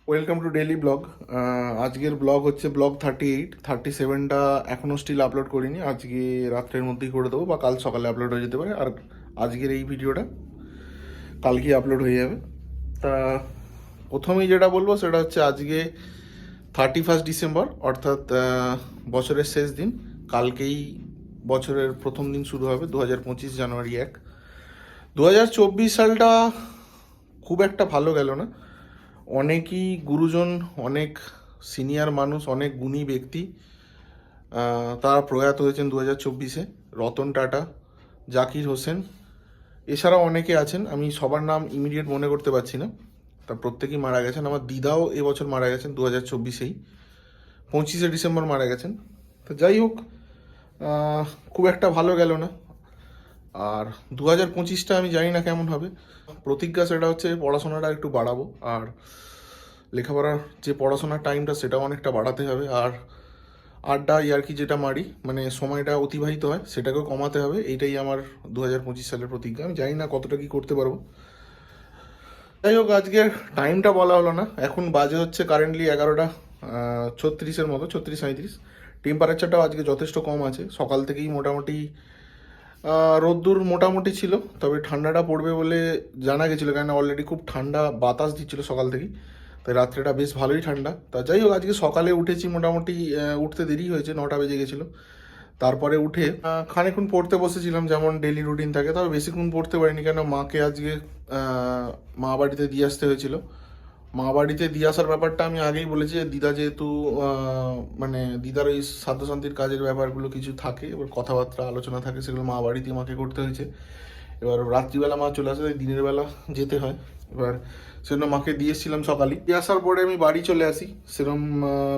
Welcome to daily blog. আজকের blog হচ্ছে blog 38। 37টা এখনও স্টিল আপলোড করিনি, আজকে রাত্রের মধ্যেই করে দেবো বা কাল সকালে আপলোড হয়ে যেতে পারে। আর আজকের এই ভিডিওটা কালকেই আপলোড হয়ে যাবে। তা প্রথমেই যেটা বলবো সেটা হচ্ছে আজকে 31 ডিসেম্বর, অর্থাৎ বছরের শেষ দিন। কালকেই বছরের প্রথম দিন শুরু হবে, 2025 জানুয়ারি 1। 2024 সালটা খুব একটা ভালো গেল না। অনেকই গুরুজন, অনেক সিনিয়র মানুষ, অনেক গুণী ব্যক্তি তারা প্রয়াত হয়েছেন 2024-এ। রতন টাটা, জাকির হোসেন, এছাড়াও অনেকে আছেন, আমি সবার নাম ইমিডিয়েট মনে করতে পারছি না। তা প্রত্যেকেই মারা গেছেন। আমার দিদাও এবছর মারা গেছেন 2024-এই, 25 ডিসেম্বর মারা গেছেন। তো যাই হোক, খুব একটা ভালো গেল না। আর 2025টা আমি জানি না কেমন হবে। প্রতিজ্ঞা সেটা হচ্ছে পড়াশোনাটা একটু বাড়াবো, আর লেখাপড়ার যে পড়াশোনার টাইমটা সেটাও অনেকটা বাড়াতে হবে। আর আড্ডা ইয়ার্কি যেটা মারি, মানে সময়টা অতিবাহিত হয়, সেটাকেও কমাতে হবে। এইটাই আমার 2025 সালের প্রতিজ্ঞা। আমি জানি না কতটা কি করতে পারবো। যাই হোক, আজকে টাইমটা বলা হলো না। এখন বাজে হচ্ছে কারেন্টলি 11টা 36-এর মতো, 36-37। টেম্পারেচারটাও আজকে যথেষ্ট কম আছে। সকাল থেকেই মোটামুটি রোদ্দুর মোটামুটি ছিল, তবে ঠান্ডাটা পড়বে বলে জানা গেছিলো, কেন অলরেডি খুব ঠান্ডা বাতাস দিচ্ছিল সকাল থেকেই। তাই রাত্রেটা বেশ ভালোই ঠান্ডা। তা যাই হোক, আজকে সকালে উঠেছি মোটামুটি, উঠতে দেরি হয়েছে, 9টা বেজে গেছিলো। তারপরে উঠে খানিকক্ষণ পড়তে বসেছিলাম, যেমন ডেলি রুটিন থাকে। তবে বেশিক্ষণ পড়তে পারিনি, কেন মাকে আজকে মা বাড়িতে দিয়ে আসতে হয়েছিল। মা বাড়িতে দিয়ে আসার ব্যাপারটা আমি আগেই বলেছি যে দিদা যেহেতু মানে দিদার ওই সাধ্যশান্তির কাজের ব্যাপারগুলো কিছু থাকে, এবার কথাবার্তা আলোচনা থাকে, সেগুলো মা বাড়িতেই মাকে করতে হয়েছে। এবার রাত্রিবেলা মা চলে আসে, তাই দিনের বেলা যেতে হয়। এবার সেজন্য মাকে দিয়ে এসেছিলাম সকালেই। দিয়ে আসার পরে আমি বাড়ি চলে আসি। সেরম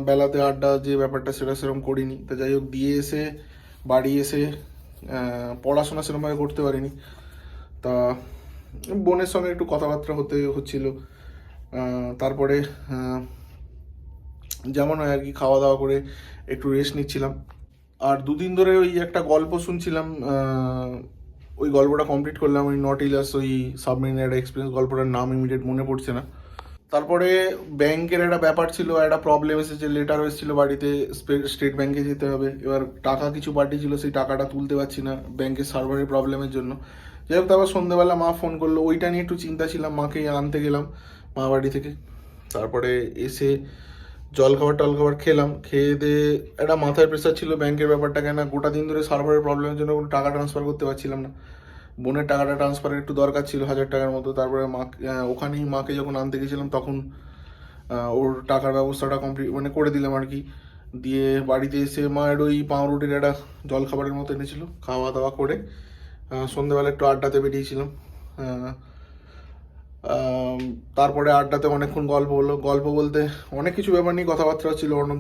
বেলাতে আড্ডা যে ব্যাপারটা সেটা সেরম করিনি। তা যাই হোক, দিয়ে এসে বাড়ি এসে পড়াশোনা সেরকমভাবে করতে পারিনি। তা বোনের সঙ্গে একটু কথাবার্তা হচ্ছিল। তারপরে যেমন হয় আর কি, খাওয়া দাওয়া করে একটু রেস্ট নিচ্ছিলাম। আর দুদিন ধরে ওই একটা গল্প শুনছিলাম, ওই গল্পটা কমপ্লিট করলাম, ওই নটিলাস, ওই সাবমেরিনের একটা এক্সপিরিয়েন্স। গল্পটার নাম ইমিডিয়েট মনে পড়ছে না। তারপরে ব্যাংকের একটা ব্যাপার ছিল, একটা প্রবলেম এসেছে, লেটার এসেছিলো বাড়িতে, স্টেট ব্যাংকে যেতে হবে। এবার টাকা কিছু পাঠিয়েছিল, সেই টাকাটা তুলতে পারছি না ব্যাংকের সার্ভারের প্রবলেমের জন্য। যাই হোক, তারপর সন্ধ্যেবেলা মা ফোন করলো, ওইটা নিয়ে একটু চিন্তা ছিলাম। মাকে আনতে গেলাম মা বাড়ি থেকে। তারপরে এসে টলখাবার খেলাম, খেয়ে দিয়ে একটা মাথায় প্রেশার ছিল ব্যাংকের ব্যাপারটা, কেন গোটা দিন ধরে সার্ভারের প্রবলেমের জন্য কোনো টাকা ট্রান্সফার করতে পারছিলাম না। বোনের টাকাটা ট্রান্সফারের একটু দরকার ছিল, 1000 টাকার মতো। তারপরে মা, ওখানেই মাকে যখন আনতে গেছিলাম তখন ওর টাকার ব্যবস্থাটা কমপ্লিট মানে করে দিলাম আর কি। দিয়ে বাড়িতে এসে মায়ের ওই পাউরুটির একটা জলখাবারের মতো এনেছিল, খাওয়া দাওয়া করে সন্ধ্যেবেলা একটু আড্ডাতে বেরিয়েছিলাম। তারপরে আড্ডাতে অনেকক্ষণ গল্প হলো। গল্প বলতে অনেক কিছু ব্যাপার নিয়ে কথাবার্তা ছিল। অর্ণব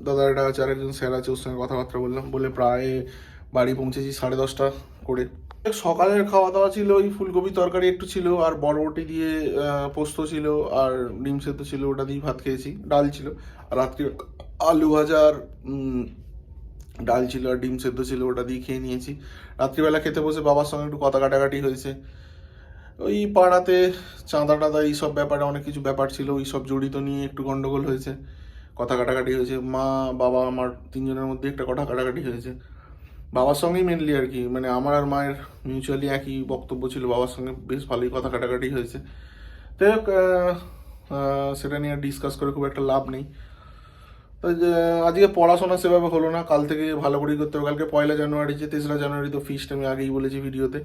দাদা একটা আছে, আর একজন স্যার আছে, ওর সঙ্গে কথাবার্তা বললাম। বলে প্রায় বাড়ি পৌঁছেছি 10:30 করে। সকালের খাওয়া দাওয়া ছিল ওই ফুলকপি তরকারি একটু ছিল, আর বরবটি দিয়ে পোস্ত ছিল, আর ডিম সেদ্ধ ছিল, ওটা দিয়ে ভাত খেয়েছি। ডাল ছিল, আর রাত্রি আলু ভাজা আর ডাল ছিল, আর ডিম সেদ্ধ ছিল, ওটা দিয়ে খেয়ে নিয়েছি। রাত্রিবেলা খেতে বসে বাবার সঙ্গে একটু কথা কাটাকাটি হয়েছে। ওই পাড়াতে চাঁদা টাদা এইসব ব্যাপারে অনেক কিছু ব্যাপার ছিল, ওই সব জড়িত নিয়ে একটু গন্ডগোল হয়েছে, কথা কাটাকাটি হয়েছে। মা বাবা আমার তিনজনের মধ্যে একটা কথা কাটাকাটি হয়েছে, বাবার সঙ্গেই মেনলি আর কি। মানে আমার আর মায়ের মিউচুয়ালি একই বক্তব্য ছিল, বাবার সঙ্গে বেশ ভালোই কথা কাটাকাটি হয়েছে। যাই হোক, সেটা নিয়ে ডিসকাস করে খুব একটা লাভ নেই। তো আজকে পড়াশোনা সেভাবে হলো না, কাল থেকে ভালো করেই করতে হবে। কালকে 1 জানুয়ারি, যে 3রা জানুয়ারি তো ফিস্ট, আমি আগেই বলেছি ভিডিওতে।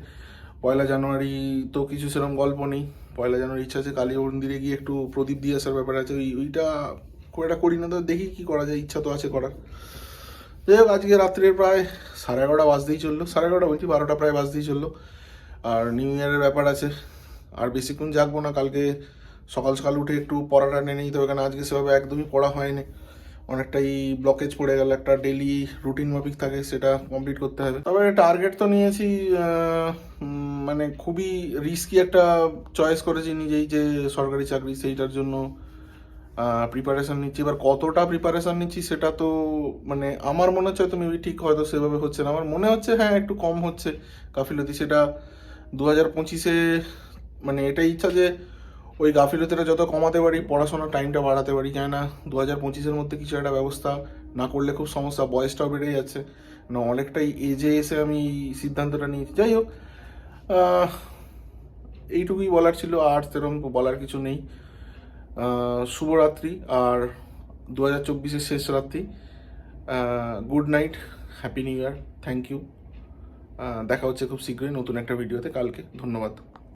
1 জানুয়ারি তো কিছু সেরকম গল্প নেই। 1 জানুয়ারি ইচ্ছা আছে কালী মন্দিরে গিয়ে একটু প্রদীপ দিয়ে আসার ব্যাপার আছে। ওইটা খুব একটা করি না, তো দেখি কি করা যায়, ইচ্ছা তো আছে করার। যাই হোক, আজকে রাত্রে প্রায় 11:30 বাজতেই চললো, 11:30 বলছি, 12টা প্রায় বাজতেই চললো। আর নিউ ইয়ারের ব্যাপার আছে, আর বেশিক্ষণ জাগবো না। কালকে সকাল সকাল উঠে একটু পড়াটা নিয়ে নিতে হবে, কারণ আজকে সেভাবে একদমই পড়া হয়নি। অনেকটাই ব্লকেজ পড়ে গেল, একটা ডেলি রুটিন মাফিক থাকে, সেটা কমপ্লিট করতে হবে। তবে টার্গেট তো নিয়েছি, মানে খুবই রিস্কি একটা চয়েস করেছি নিজেই, যে সরকারি চাকরি, সেইটার জন্য প্রিপারেশান নিচ্ছি। এবার কতটা প্রিপারেশান নিচ্ছি সেটা তো মানে আমার মনে হচ্ছে হয়তো মেবি ঠিক হয়তো সেভাবে হচ্ছে না। আমার মনে হচ্ছে হ্যাঁ একটু কম হচ্ছে গাফিলতি। সেটা 2025-এ মানে এটাই ইচ্ছা যে ওই গাফিলতিটা যত কমাতে পারি, পড়াশোনার টাইমটা বাড়াতে পারি, কেন না 2025-এর মধ্যে কিছু একটা ব্যবস্থা না করলে খুব সমস্যা। বয়সটাও বেড়ে যাচ্ছে না, অনেকটাই এজে এসে আমি এই সিদ্ধান্তটা নিয়েছি। যাই হোক, এইটুকুই বলার ছিল, আর সেরকম বলার কিছু নেই। শুভরাত্রি, আর 2024-এর শেষ রাত্রি। Good night, happy new year, thank you. দেখা হচ্ছে খুব শীঘ্রই নতুন একটা ভিডিওতে কালকে। ধন্যবাদ।